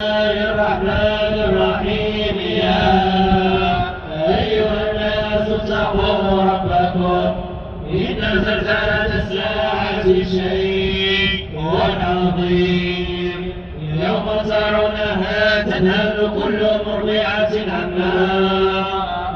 الرحمن الرحيم يا أيها الناس اتقوا ربكم إن زلزلة الساعة شيء عظيم يوم ترونها تذهل كل مرضعة عما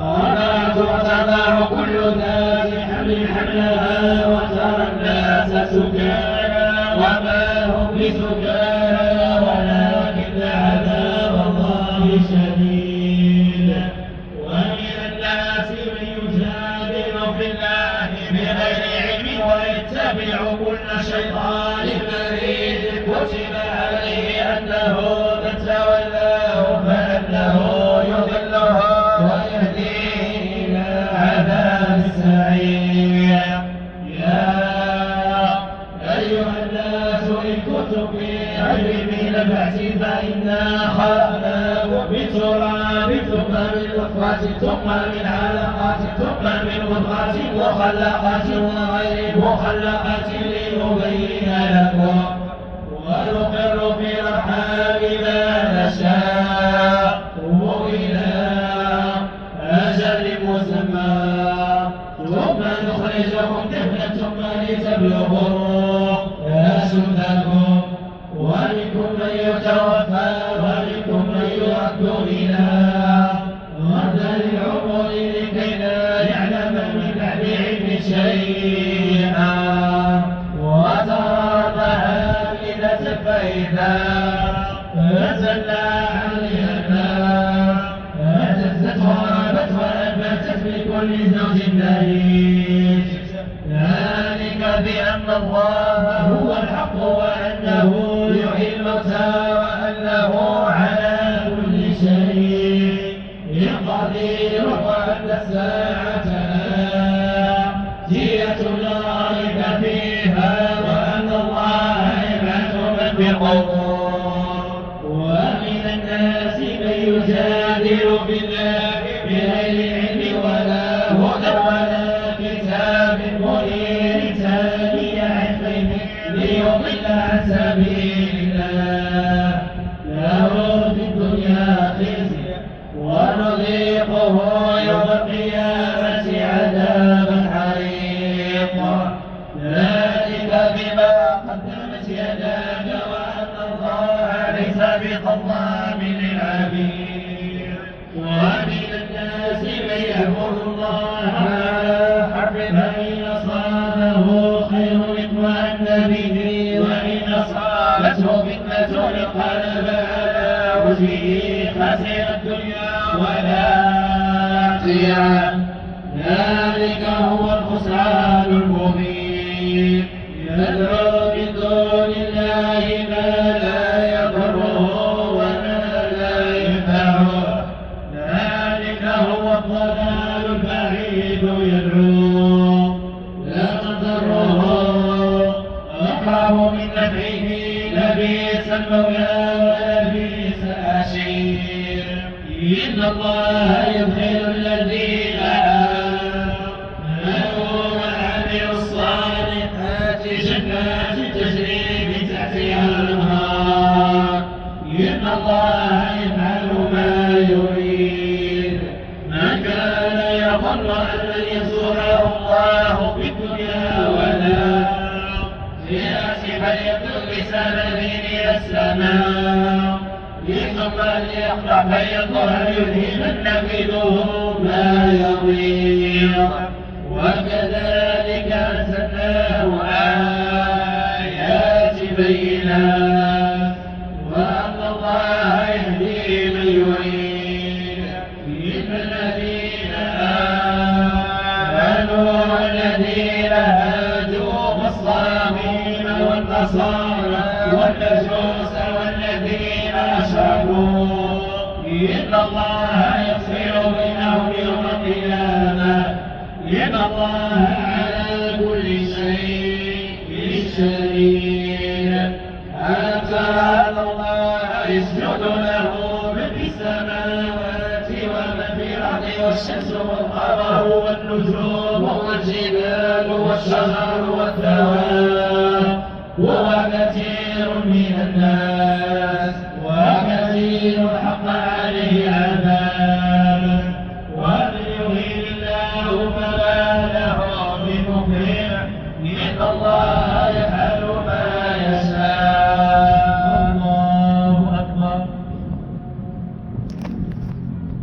أرضعت وتضع كل ذات حمل حملها وترى الناس سكارى وما هم بسكارى ولكن عذاب الله شديد. ومن الناس من يجادل في الله بغير علم ويتبع كل شيطان مريد كتب عليه أنه من تولاه فأنه يضله ويهديه إلى عذاب السعير. يا أيها الناس إن كنتم في ريب من البعث فإنا خلقناكم من تراب ثم من نطفة ثم من علقة ثم من مضغة مخلقة وغير مخلقة لنبين لكم ونقر في الأرحام ما نشاء إلى أجل مسمى ثم نخرجكم طفلا ثم لتبلغوا أشدكم ومنكم من يتوفى ومنكم من يرد إلى أرذل العمر لكي لا يعلم من بعد علم شيئا وترى هامدة فإذا أنزلنا عليها الماء اهتزت وربت وأنبتت من كل زوج بهيج ذلك بأن الله هو الحق وأنه يحيي الموتى وأنه على كل شيء قدير وأن الساعة آتية لا ريب فيها وأن الله يبعث من في القبور. ومن الناس من يجادل بالله بغير علم ولا هدى ولا كتاب منير ثاني عقبه ليضل عن سبيل الله له في الدنيا خزي ونذيقه يوم القيامة عذاب الحريق ذلك بما قدمت يداك وأن الله ليس بظلام للعبيد. ومن الناس من يعبد الله على حرف فإن أصابه خير اطمأن به وإن أصابته فتنة انقلب على وجهه خسر الدنيا والآخرة ذلك هو الخسران المبين. يدعو من دون الله ما لا يضره وما لا ينفعه ذلك هو الضلال البعيد. يدعو لا تضره أقرب من نفعه لبئس المولى ولبئس العشير. إن الله يدخل الذين آمنوا وعملوا الصالحات جنات تجري من تحتها الأنهار. إن الله يفعل ما يريد. من كان يظن أن لن ينصره الله في الدنيا ولا فليبدأ بسبب إلى السماء ثم ليقطع فينظر هل يذهبن كيده ما يغيظ. وكذلك أرسلناه آيات بينات وأن الله يهدي من يريد. إن الذين آمنوا والذين هادوا والصابين والنصارى والمجوس والذين أشركوا إن الله يفصل بينهم يوم القيامة. إن الله على كل شيء شهيد. ألم تر أن الله يسجد له من في السماوات ومن في الأرض والشمس والقمر والنجوم والجبال والشجر والدواب وكثير من الناس يزيد الحق عليه عذابا ومن يهن الله فما له من مكرم إن الله